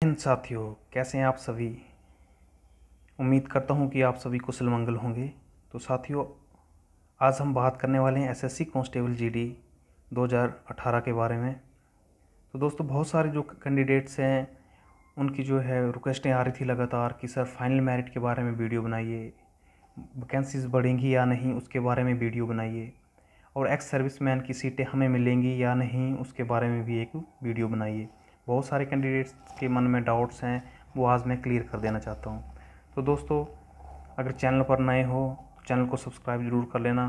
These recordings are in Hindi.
साथियों, कैसे हैं आप सभी। उम्मीद करता हूं कि आप सभी कुशल मंगल होंगे। तो साथियों, आज हम बात करने वाले हैं एसएससी कांस्टेबल जीडी 2018 के बारे में। तो दोस्तों, बहुत सारे जो कैंडिडेट्स हैं उनकी जो है रिक्वेस्टें आ रही थी लगातार कि सर फाइनल मेरिट के बारे में वीडियो बनाइए, वैकेंसीज बढ़ेंगी या नहीं उसके बारे में वीडियो बनाइए, और एक्स सर्विसमैन की सीटें हमें मिलेंगी या नहीं उसके बारे में भी एक वीडियो बनाइए। बहुत सारे कैंडिडेट्स के मन में डाउट्स हैं, वो आज मैं क्लियर कर देना चाहता हूँ। तो दोस्तों, अगर चैनल पर नए हो तो चैनल को सब्सक्राइब ज़रूर कर लेना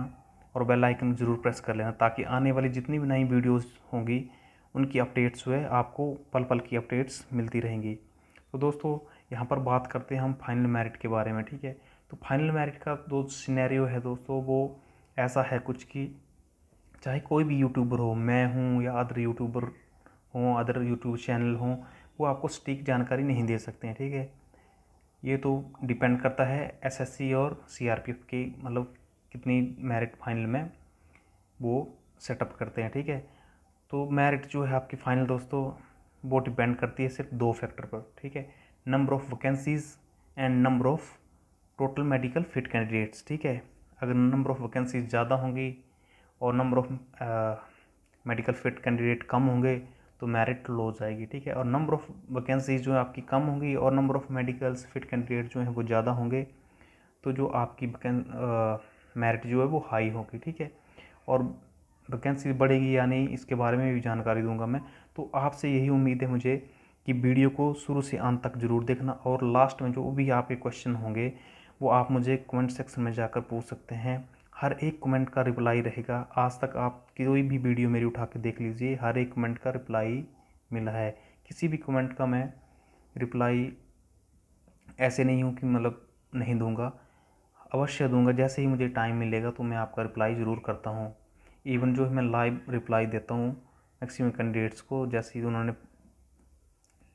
और बेल आइकन ज़रूर प्रेस कर लेना, ताकि आने वाली जितनी भी नई वीडियोस होंगी उनकी अपडेट्स जो है आपको पल पल की अपडेट्स मिलती रहेंगी। तो दोस्तों, यहाँ पर बात करते हैं हम फाइनल मेरिट के बारे में, ठीक है। तो फाइनल मेरिट का दो सिनेरियो है दोस्तों, वो ऐसा है कुछ कि चाहे कोई भी यूट्यूबर हो, मैं हूँ या अदर यूट्यूबर हों, अदर यूट्यूब चैनल हों, वो आपको सटीक जानकारी नहीं दे सकते हैं, ठीक है। ये तो डिपेंड करता है एसएससी और सीआरपीएफ की, मतलब कितनी मेरिट फाइनल में वो सेटअप करते हैं, ठीक है। तो मेरिट जो है आपकी फाइनल दोस्तों, वो डिपेंड करती है सिर्फ दो फैक्टर पर, ठीक है। Number of vacancies and number of total medical fit candidates, ठीक है। अगर नंबर ऑफ़ वैकेंसीज ज़्यादा होंगी और number of medical fit candidate कम होंगे तो मेरिट लो हो जाएगी, ठीक है। और नंबर ऑफ़ वैकेंसीज जो है आपकी कम होंगी और number of medicals fit candidate जो हैं वो ज़्यादा होंगे, तो जो आपकी मेरिट जो है वो हाई होगी, ठीक है। और वैकेंसी बढ़ेगी या नहीं इसके बारे में भी जानकारी दूंगा मैं। तो आपसे यही उम्मीद है मुझे कि वीडियो को शुरू से अंत तक ज़रूर देखना, और लास्ट में जो भी आपके क्वेश्चन होंगे वो आप मुझे कमेंट सेक्शन में जाकर पूछ सकते हैं। हर एक कमेंट का रिप्लाई रहेगा। आज तक आप कोई भी वीडियो मेरी उठा के देख लीजिए, हर एक कमेंट का रिप्लाई मिला है। किसी भी कमेंट का मैं रिप्लाई ऐसे नहीं हूँ कि मतलब नहीं दूंगा, अवश्य दूंगा। जैसे ही मुझे टाइम मिलेगा तो मैं आपका रिप्लाई ज़रूर करता हूँ। इवन जो है मैं लाइव रिप्लाई देता हूँ मैक्सिमम कैंडिडेट्स को, जैसे ही उन्होंने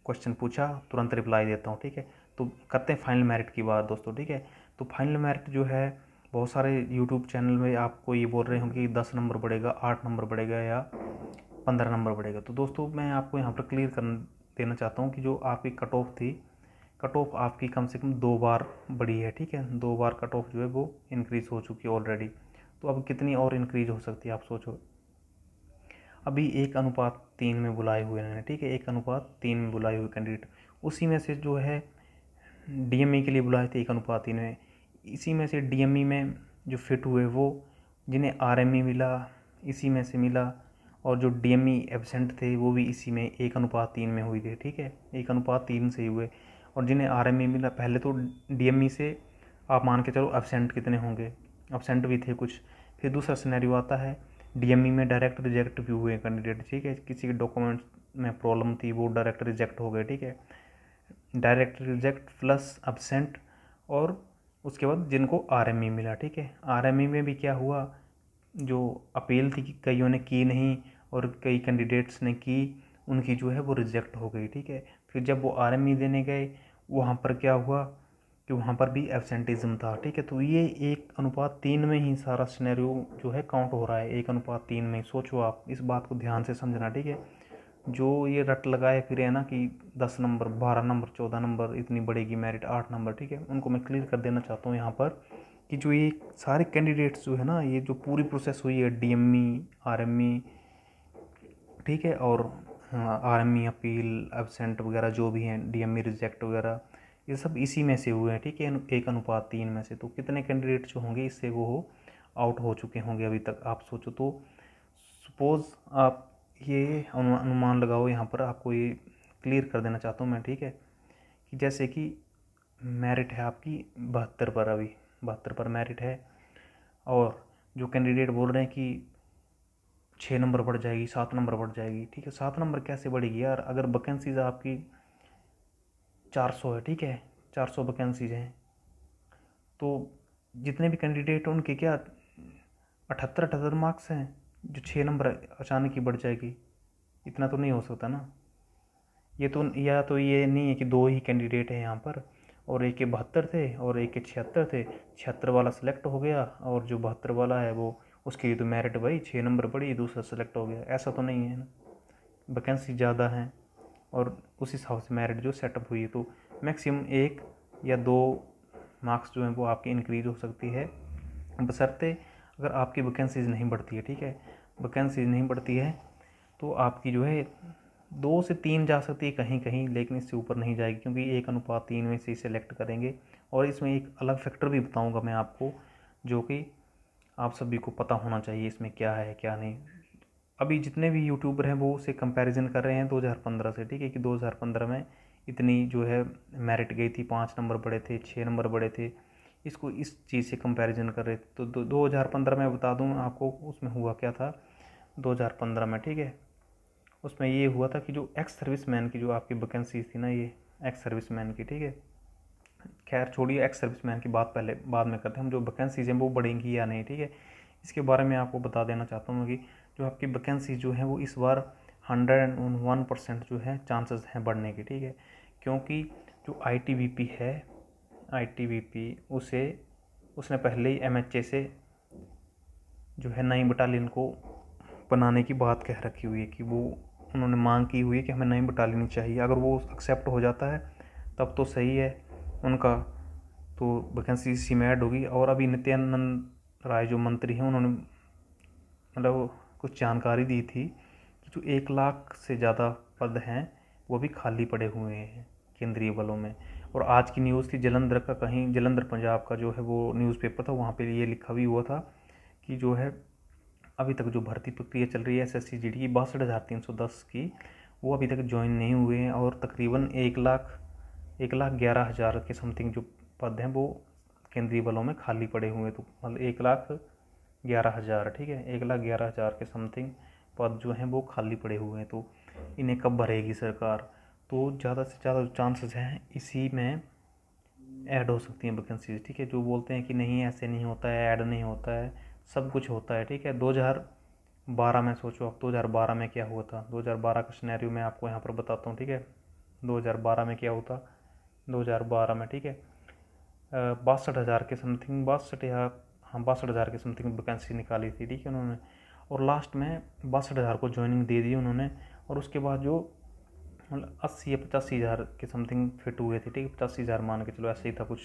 क्वेश्चन पूछा तुरंत रिप्लाई देता हूँ, ठीक है। तो करते हैं फाइनल मेरिट की बात दोस्तों, ठीक है। तो फाइनल मेरिट जो है, बहुत सारे यूट्यूब चैनल में आपको ये बोल रहे होंगे कि 10 नंबर बढ़ेगा, 8 नंबर बढ़ेगा या 15 नंबर बढ़ेगा। तो दोस्तों, मैं आपको यहाँ पर क्लियर कर देना चाहता हूँ कि जो आपकी कट ऑफ थी, कट ऑफ आपकी कम से कम 2 बार बढ़ी है, ठीक है। 2 बार कट ऑफ जो है वो इंक्रीज़ हो चुकी है ऑलरेडी। तो अब कितनी और इंक्रीज हो सकती है आप सोचो। अभी 1:3 में बुलाए हुए हैं, ठीक है। 1:3 में बुलाए हुए कैंडिडेट, उसी में से जो है डीएमई के लिए बुलाए थे 1:3 में, इसी में से डीएमई में जो फिट हुए वो जिन्हें आरएमई मिला इसी में से मिला, और जो डीएमई एब्सेंट थे वो भी इसी में 1:3 में हुए थे, ठीक है। 1:3 से ही हुए। और जिन्हें आरएमई मिला, पहले तो डीएमई से आप मान के चलो एब्सेंट कितने होंगे, एब्सेंट भी थे कुछ। फिर दूसरा सिनेरियो आता है डीएमई में डायरेक्ट रिजेक्ट भी हुए कैंडिडेट, ठीक है। किसी के डॉक्यूमेंट्स में प्रॉब्लम थी, वो डायरेक्ट रिजेक्ट हो गए, ठीक है। डायरेक्ट रिजेक्ट प्लस एब्सेंट, और उसके बाद जिनको आरएमई मिला, ठीक है। आरएमई में भी क्या हुआ, जो अपील थी कईयों ने की नहीं और कई कैंडिडेट्स ने की, उनकी जो है वो रिजेक्ट हो गई, ठीक है। फिर जब वो आरएमई देने गए, वहाँ पर क्या हुआ कि वहाँ पर भी एब्सेंटिज्म था, ठीक है। तो ये 1:3 में ही सारा सिनेरियो जो है काउंट हो रहा है, 1:3 में। सोचो आप, इस बात को ध्यान से समझना, ठीक है। जो ये रट लगाए फिर है ना कि 10 नंबर, 12 नंबर, 14 नंबर इतनी बढ़ेगी मेरिट, 8 नंबर, ठीक है, उनको मैं क्लियर कर देना चाहता हूँ यहाँ पर कि जो ये सारे कैंडिडेट्स जो है ना, ये जो पूरी प्रोसेस हुई है डीएमई, आरएमई, ठीक है, और आरएमई अपील, एब्सेंट वगैरह जो भी हैं, डीएमई रिजेक्ट वगैरह, ये सब इसी में से हुए हैं, ठीक है। 1:3 में से तो कितने कैंडिडेट जो होंगे इससे वो आउट हो चुके होंगे अभी तक, आप सोचो। तो सपोज़ आप ये अनुमान लगाओ, यहाँ पर आपको ये क्लियर कर देना चाहता हूँ मैं, ठीक है, कि जैसे कि मेरिट है आपकी 72 पर, अभी 72 पर मेरिट है, और जो कैंडिडेट बोल रहे हैं कि 6 नंबर बढ़ जाएगी, 7 नंबर बढ़ जाएगी, ठीक है। 7 नंबर कैसे बढ़ेगी यार, अगर वैकेंसीज आपकी 400 है, ठीक है, 400 वैकेंसीज हैं, तो जितने भी कैंडिडेट हैं उनके क्या 78 मार्क्स हैं, जो 6 नंबर अचानक ही बढ़ जाएगी, इतना तो नहीं हो सकता ना। ये तो, या तो ये नहीं है कि 2 ही कैंडिडेट हैं यहाँ पर, और एक के 72 थे और एक के 76 थे, 76 वाला सेलेक्ट हो गया, और जो 72 वाला है वो उसकी तो मेरिट भाई 6 नंबर बढ़ी, दूसरा सेलेक्ट हो गया, ऐसा तो नहीं है ना। वैकेंसी ज़्यादा है और उस हिसाब से मेरिट जो सेटअप हुई है। तो मैक्सिमम 1 या 2 मार्क्स जो हैं वो आपकी इंक्रीज हो सकती है, बशर्ते अगर आपकी वैकेंसीज नहीं बढ़ती है। ठीक है, वैकेंसीज नहीं बढ़ती है तो आपकी जो है 2 से 3 जा सकती है कहीं कहीं, लेकिन इससे ऊपर नहीं जाएगी, क्योंकि 1:3 में से सेलेक्ट करेंगे। और इसमें एक अलग फैक्टर भी बताऊंगा मैं आपको, जो कि आप सभी को पता होना चाहिए इसमें क्या है क्या नहीं। अभी जितने भी यूट्यूबर हैं वो उसे कंपैरिजन कर रहे हैं 2015 से। ठीक है, कि 2015 में इतनी जो है मेरिट गई थी, 5 नंबर बढ़े थे, 6 नंबर बढ़े थे, इसको इस चीज़ से कंपैरिजन कर रहे थे। तो 2015 में बता दूं आपको उसमें हुआ क्या था 2015 में। ठीक है, उसमें ये हुआ था कि जो एक्स सर्विसमैन की जो आपकी वैकेंसी थी ना, ये एक्स सर्विसमैन की, ठीक है, खैर छोड़िए एक्स सर्विसमैन की बात पहले बाद में करते हैं, हम जो वैकेंसीज हैं वो बढ़ेंगी या नहीं। ठीक है, इसके बारे में आपको बता देना चाहता हूँ कि जो आपकी वैकेंसी जो है वो इस बार 101% जो है चांसेस हैं बढ़ने की। ठीक है, क्योंकि जो ITBP है, ITBP उसने पहले ही MHA से जो है नई बटालियन को बनाने की बात कह रखी हुई है, कि वो उन्होंने मांग की हुई है कि हमें नई बटालियन चाहिए। अगर वो एक्सेप्ट हो जाता है तब तो सही है उनका, तो वैकेंसी इसी में ऐड होगी। और अभी नित्यानंद राय जो मंत्री हैं उन्होंने मतलब कुछ जानकारी दी थी कि जो 1 लाख से ज़्यादा पद हैं वो भी खाली पड़े हुए हैं केंद्रीय बलों में। और आज की न्यूज़ थी जलंधर का, कहीं जलंधर पंजाब का जो है वो न्यूज़पेपर था, वहाँ पे ये लिखा भी हुआ था कि जो है अभी तक जो भर्ती प्रक्रिया चल रही है SSC GD की 62,310 की, वो अभी तक ज्वाइन नहीं हुए हैं। और तकरीबन 1,11,000 के समथिंग जो पद हैं वो केंद्रीय बलों में खाली पड़े हुए हैं। तो मतलब 1,11,000, ठीक है, 1,11,000 के समथिंग पद जो हैं वो खाली पड़े हुए हैं। तो इन्हें कब भरेगी सरकार? तो ज़्यादा से ज़्यादा चांसेस हैं इसी में ऐड हो सकती हैं वैकेंसीज। ठीक है, जो बोलते हैं कि नहीं ऐसे नहीं होता है, ऐड नहीं होता है, सब कुछ होता है। ठीक है, 2012 में सोचो आप, 2012 में क्या हुआ था, 2012 का सिनेरियो मैं आपको यहाँ पर बताता हूँ। ठीक है, 2012 में क्या होता, 2012 में, ठीक है, 62,000 के समथिंग, 62,000 के समथिंग वैकेंसी निकाली थी। ठीक है उन्होंने, और लास्ट में 62,000 को ज्वाइनिंग दे दी उन्होंने। और उसके बाद जो मतलब 80 या 85,000 के समथिंग फिट हुए थे। ठीक है, 85,000 मान के चलो, ऐसे ही था कुछ,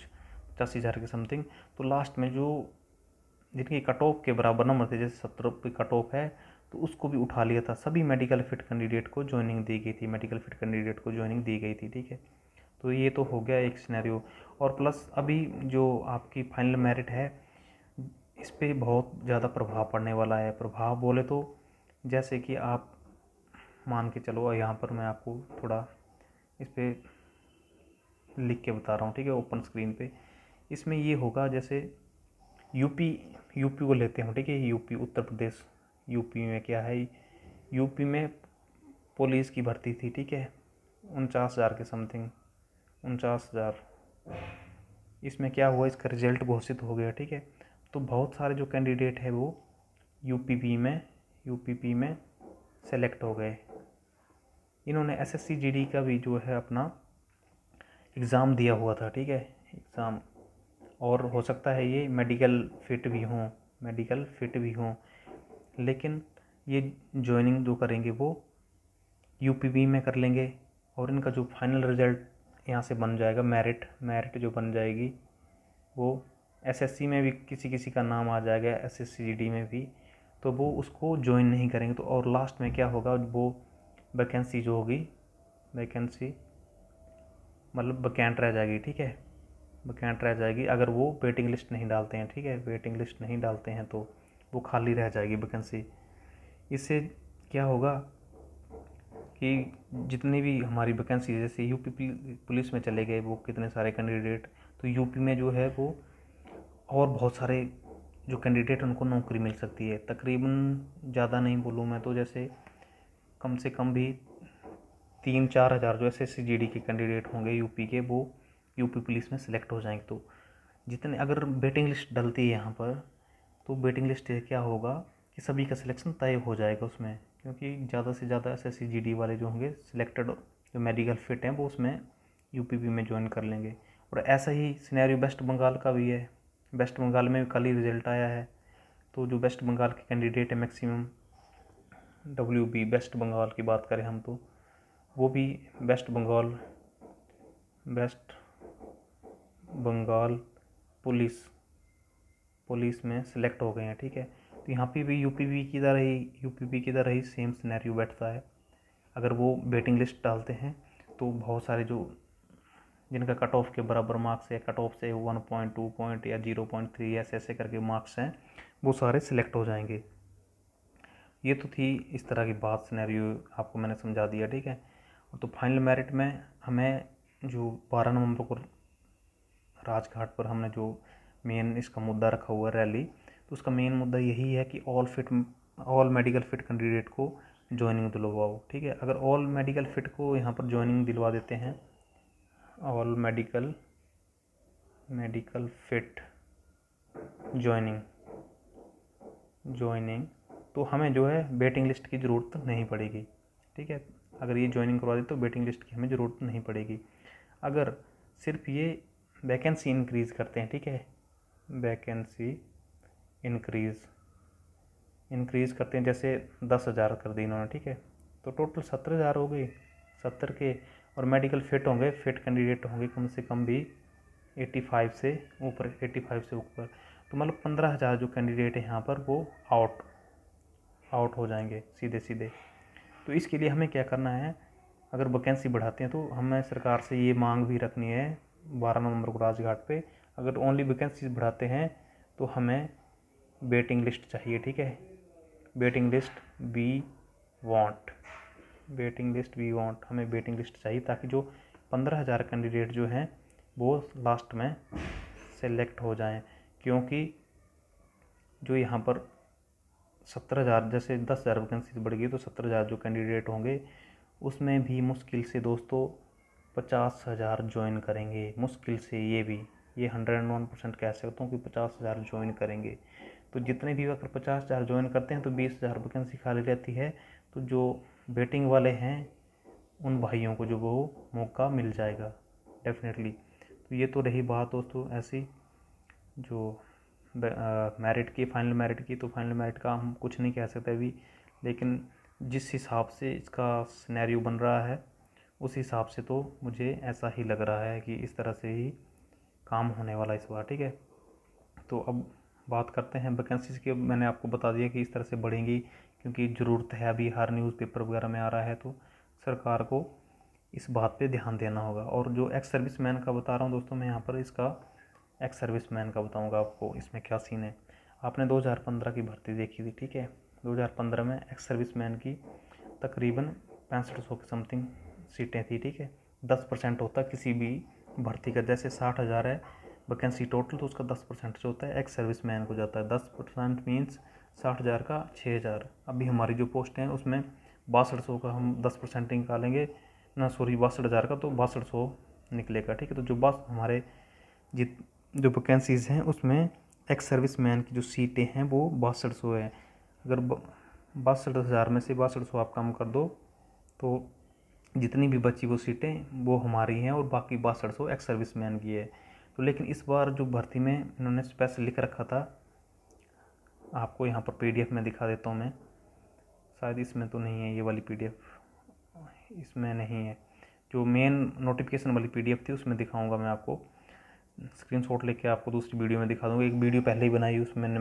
85,000 के समथिंग। तो लास्ट में जो जिनकी कट ऑफ के बराबर नंबर थे, जैसे 70 की कट ऑफ है, तो उसको भी उठा लिया था। सभी मेडिकल फिट कैंडिडेट को ज्वाइनिंग दी गई थी, मेडिकल फिट कैंडिडेट को ज्वाइनिंग दी गई थी। ठीक है, तो ये तो हो गया एक सिनेरियो। और प्लस अभी जो आपकी फाइनल मेरिट है इस पर बहुत ज़्यादा प्रभाव पड़ने वाला है। प्रभाव बोले तो जैसे कि आप मान के चलो, यहाँ पर मैं आपको थोड़ा इस पर लिख के बता रहा हूँ। ठीक है, ओपन स्क्रीन पे इसमें ये होगा, जैसे यूपी को लेते हैं। ठीक है, यूपी उत्तर प्रदेश, यूपी में क्या है, यूपी में पुलिस की भर्ती थी। ठीक है, 49,000 के समथिंग, 49,000। इसमें क्या हुआ, इसका रिजल्ट घोषित हो गया। ठीक है, तो बहुत सारे जो कैंडिडेट है वो यूपी में सेलेक्ट हो गए। इन्होंने SSC GD का भी जो है अपना एग्ज़ाम दिया हुआ था। ठीक है, एग्ज़ाम, और हो सकता है ये मेडिकल फिट भी हों, लेकिन ये ज्वाइनिंग जो करेंगे वो यूपी में कर लेंगे। और इनका जो फाइनल रिजल्ट यहाँ से बन जाएगा, मेरिट जो बन जाएगी वो SSC में भी किसी का नाम आ जाएगा, SSC GD में भी, तो वो उसको ज्वाइन नहीं करेंगे। तो और लास्ट में क्या होगा, वो वैकेंसी जो होगी, वैकेंसी मतलब वैकेंट रह जाएगी। ठीक है, वैकेंट रह जाएगी अगर वो वेटिंग लिस्ट नहीं डालते हैं। ठीक है, वेटिंग लिस्ट नहीं डालते हैं तो वो खाली रह जाएगी वैकेंसी। इससे क्या होगा कि जितनी भी हमारी वैकेंसी, जैसे यूपी पुलिस में चले गए वो कितने सारे कैंडिडेट, तो यूपी में जो है वो और बहुत सारे जो कैंडिडेट उनको नौकरी मिल सकती है। तकरीबन ज़्यादा नहीं बोलूँ मैं तो, जैसे कम से कम भी 3-4 हज़ार जो SSC GD के कैंडिडेट होंगे यूपी के, वो यूपी पुलिस में सिलेक्ट हो जाएंगे। तो जितने अगर वेटिंग लिस्ट डलती है यहाँ पर, तो वेटिंग लिस्ट से क्या होगा कि सभी का सिलेक्शन तय हो जाएगा उसमें, क्योंकि ज़्यादा से ज़्यादा SSC GD वाले जो होंगे सिलेक्टेड, जो मेडिकल फिट हैं, वो उसमें यूपी में ज्वाइन कर लेंगे। और ऐसा ही सिनेरियो वेस्ट बंगाल का भी है। वेस्ट बंगाल में कल ही रिजल्ट आया है, तो जो वेस्ट बंगाल के कैंडिडेट है मैक्सिमम, WB वेस्ट बंगाल की बात करें हम तो वो भी वेस्ट बंगाल पुलिस में सिलेक्ट हो गए हैं, ठीक है। तो यहाँ पे भी यूपीपी की तरह ही सेम सिनेरियो बैठता है। अगर वो वेटिंग लिस्ट डालते हैं तो बहुत सारे जो जिनका कट ऑफ के बराबर मार्क्स है, कट ऑफ से 1 पॉइंट 2 पॉइंट या 0.3 ऐसे ऐसे करके मार्क्स हैं, वो सारे सिलेक्ट हो जाएंगे। ये तो थी इस तरह की बात, सिनेरियो आपको मैंने समझा दिया, ठीक है। तो फाइनल मेरिट में हमें जो 12 नवंबर को राजघाट पर हमने जो मेन इसका मुद्दा रखा हुआ है रैली, तो उसका मेन मुद्दा यही है कि ऑल मेडिकल फिट कैंडिडेट को ज्वाइनिंग दिलवाओ, ठीक है। अगर ऑल मेडिकल फिट को यहाँ पर ज्वाइनिंग दिलवा देते हैं, ऑल मेडिकल फिट ज्वाइनिंग, तो हमें जो है वेटिंग लिस्ट की ज़रूरत नहीं पड़ेगी, ठीक है। अगर ये ज्वाइनिंग करवा दे तो वेटिंग लिस्ट की हमें ज़रूरत नहीं पड़ेगी। अगर सिर्फ ये वैकेंसी इंक्रीज़ करते हैं, ठीक है, वैकेंसी इंक्रीज़ करते हैं, जैसे 10,000 कर दी इन्होंने, ठीक है, तो टोटल 70,000 हो गई, 70 के। और मेडिकल फिट कैंडिडेट होंगे कम से कम भी 85 से ऊपर, तो मतलब 15,000 जो कैंडिडेट है यहाँ पर वो आउट हो जाएंगे सीधे। तो इसके लिए हमें क्या करना है, अगर वैकेंसी बढ़ाते हैं तो हमें सरकार से ये मांग भी रखनी है 12 नवंबर को राजघाट पे, अगर ओनली वैकेंसी बढ़ाते हैं तो हमें वेटिंग लिस्ट चाहिए, ठीक है। वेटिंग लिस्ट वी वांट हमें वेटिंग लिस्ट चाहिए, ताकि जो 15,000 कैंडिडेट जो हैं वो लास्ट में सेलेक्ट हो जाएं। क्योंकि जो यहाँ पर 70,000, जैसे 10,000 वैकेंसी बढ़ गई तो 70,000 जो कैंडिडेट होंगे उसमें भी मुश्किल से दोस्तों 50,000 ज्वाइन करेंगे, मुश्किल से। ये 101% कह सकता हूँ कि 50,000 ज्वाइन करेंगे। तो जितने भी अगर 50,000 ज्वाइन करते हैं तो 20,000 वैकेंसी खाली रहती है, तो जो वेटिंग वाले हैं उन भाइयों को जो वो मौका मिल जाएगा डेफिनेटली। तो ये तो रही बात दोस्तों ऐसी जो मेरिट की, फाइनल मेरिट की। तो फाइनल मेरिट का हम कुछ नहीं कह सकते अभी, लेकिन जिस हिसाब से इसका सिनेरियो बन रहा है उस हिसाब से तो मुझे ऐसा ही लग रहा है कि इस तरह से ही काम होने वाला इस बार, ठीक है। तो अब बात करते हैं वैकेंसीज की। मैंने आपको बता दिया कि इस तरह से बढ़ेंगी, क्योंकि ज़रूरत है, अभी हर न्यूज़पेपर वगैरह में आ रहा है, तो सरकार को इस बात पे ध्यान देना होगा। और जो एक्स सर्विस मैन का बता रहा हूँ दोस्तों मैं यहाँ पर, इसका एक्स सर्विस मैन का बताऊँगा आपको इसमें क्या सीन है। आपने 2015 की भर्ती देखी थी, ठीक है। 2015 में एक्स सर्विस मैन की तकरीबन 6500 की समथिंग सीटें थी, ठीक है। 10% होता किसी भी भर्ती का, जैसे 60,000 है वैकेंसी टोटल, तो उसका 10% जो होता है एक्स सर्विस मैन को जाता है। 10% मीन्स 60,000 का 6,000। अभी हमारी जो पोस्ट हैं उसमें 6200 का हम 10% निकालेंगे ना, सॉरी 62,000 का, तो 6200 निकलेगा, ठीक है। तो जो हमारे जो वैकेंसीज़ हैं उसमें एक्स सर्विस मैन की जो सीटें हैं वो 6200 है। अगर 62,000 में से 6200 आप कम कर दो तो जितनी भी बची वो सीटें वो हमारी हैं, और बाकी 6200 एक्स सर्विस मैन की है। तो लेकिन इस बार जो भर्ती में इन्होंने स्पेशल लिख रखा था, आपको यहाँ पर PDF में दिखा देता हूँ मैं, शायद इसमें तो नहीं है, ये वाली PDF इसमें नहीं है। जो मेन नोटिफिकेशन वाली PDF थी उसमें दिखाऊंगा मैं आपको, स्क्रीनशॉट लेके आपको दूसरी वीडियो में दिखा दूँगा। एक वीडियो पहले ही बनाई, उसमें मैंने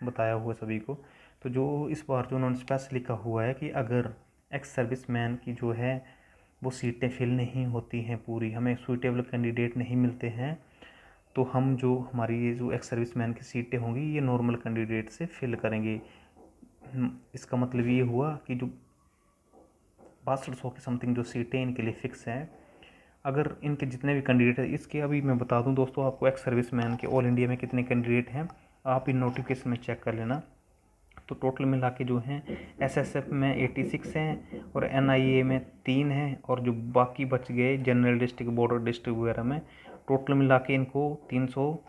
बताया हुआ सभी को। तो जो इस बार जो उन्होंने स्पेशल लिखा हुआ है कि अगर एक्स सर्विस मैन की जो है वो सीटें फिल नहीं होती हैं पूरी, हमें सूटेबल कैंडिडेट नहीं मिलते हैं, तो हम जो हमारी ये जो एक्स सर्विस मैन की सीटें होंगी ये नॉर्मल कैंडिडेट से फिल करेंगे। इसका मतलब ये हुआ कि जो 6200 की समथिंग जो सीटें इनके लिए फिक्स हैं, अगर इनके जितने भी कैंडिडेट हैं, इसके अभी मैं बता दूं दोस्तों आपको एक्स सर्विस मैन के ऑल इंडिया में कितने कैंडिडेट हैं, आप इन नोटिफिकेशन में चेक कर लेना। तो टोटल मिला के जो हैं SSF में 86 हैं, और NIA में 3 हैं, और जो बाकी बच गए जनरल डिस्ट्रिक्ट, बॉर्डर डिस्ट्रिक्ट वगैरह में, टोटल मिला के इनको 300,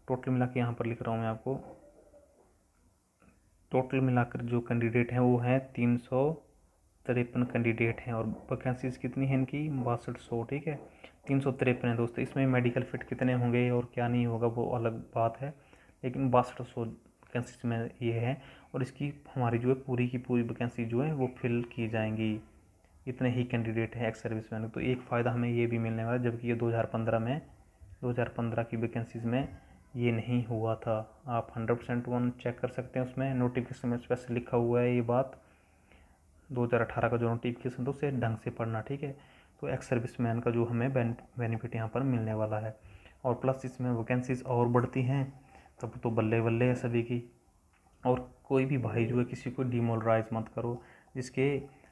टोटल मिला के यहाँ पर लिख रहा हूँ मैं आपको, टोटल मिलाकर जो कैंडिडेट हैं वो हैं 353 कैंडिडेट हैं, और वैकेंसीज कितनी हैं इनकी 6200, ठीक है। 353 है दोस्तों। इसमें मेडिकल फिट कितने होंगे और क्या नहीं होगा वो अलग बात है, लेकिन 6200 वैकेंसीज में ये है, और इसकी हमारी जो है पूरी की पूरी वैकेंसी जो है वो फिल की जाएंगी, इतने ही कैंडिडेट हैं एक्स सर्विसमैन। तो एक फ़ायदा हमें ये भी मिलने वाला है, जबकि ये 2015 की वैकेंसीज़ में ये नहीं हुआ था। आप 100% वन चेक कर सकते हैं, उसमें नोटिफिकेशन में स्पेशल लिखा हुआ है ये बात। 2018 का जो नोटिफिकेशन था उसे ढंग से पढ़ना, ठीक है। तो एक्स सर्विसमैन का जो हमें बेनिफिट यहाँ पर मिलने वाला है, और प्लस इसमें वैकेंसीज़ और बढ़ती हैं तब तो बल्ले बल्ले है सभी की। और कोई भी भाई जो है किसी को डिमोरलाइज मत करो। जिसके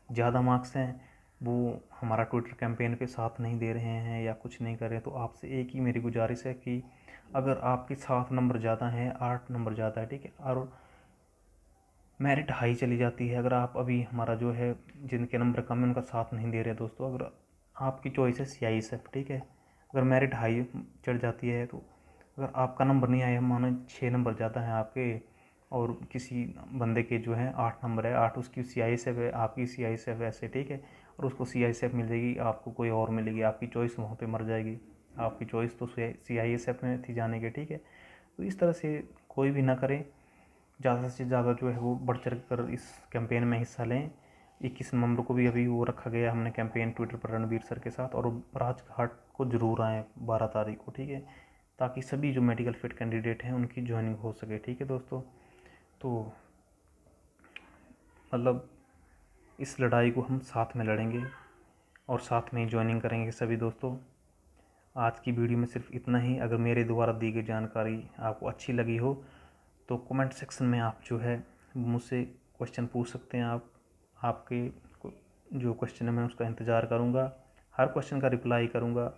ज़्यादा मार्क्स हैं वो हमारा ट्विटर कैंपेन पे साथ नहीं दे रहे हैं या कुछ नहीं कर रहे हैं, तो आपसे एक ही मेरी गुजारिश है कि अगर आपके 7 नंबर ज़्यादा हैं, 8 नंबर ज़्यादा है, ठीक है, और मेरिट हाई चली जाती है, अगर आप अभी हमारा जो है जिनके नंबर कम है उनका साथ नहीं दे रहे दोस्तों, अगर आपकी चॉइस है CISF, ठीक है, अगर मेरिट हाई चढ़ जाती है तो अगर आपका नंबर नहीं आया, मानो 6 नंबर ज़्यादा हैं आपके और किसी बंदे के जो है 8 नंबर है, 8 उसकी CISF है, आपकी CISF ऐसे, ठीक है, और उसको CISF मिल जाएगी, आपको कोई और मिलेगी, आपकी चॉइस वहाँ पे मर जाएगी। आपकी चॉइस तो CISF में थी जाने की, ठीक है। तो इस तरह से कोई भी ना करें, ज़्यादा से ज़्यादा जो है वो बढ़ चढ़ कर इस कैंपेन में हिस्सा लें। 21 नवंबर को भी अभी वो रखा गया हमने कैंपेन ट्विटर पर रणवीर सर के साथ, और राजघाट को ज़रूर आएँ 12 तारीख को, ठीक है, ताकि सभी जो मेडिकल फिट कैंडिडेट हैं उनकी ज्वाइनिंग हो सके, ठीक है दोस्तों। तो मतलब इस लड़ाई को हम साथ में लड़ेंगे और साथ में ही ज्वाइनिंग करेंगे सभी दोस्तों। आज की वीडियो में सिर्फ इतना ही। अगर मेरे द्वारा दी गई जानकारी आपको अच्छी लगी हो तो कमेंट सेक्शन में आप जो है मुझसे क्वेश्चन पूछ सकते हैं। आपके जो क्वेश्चन है मैं उसका इंतज़ार करूँगा, हर क्वेश्चन का रिप्लाई करूँगा।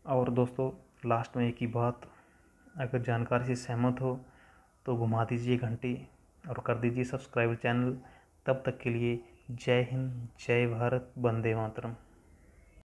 और दोस्तों लास्ट में एक ही बात, अगर जानकारी से सहमत हो तो घुमा दीजिए घंटी और कर दीजिए सब्सक्राइब चैनल। तब तक के लिए जय हिंद, जय भारत, वंदे मातरम।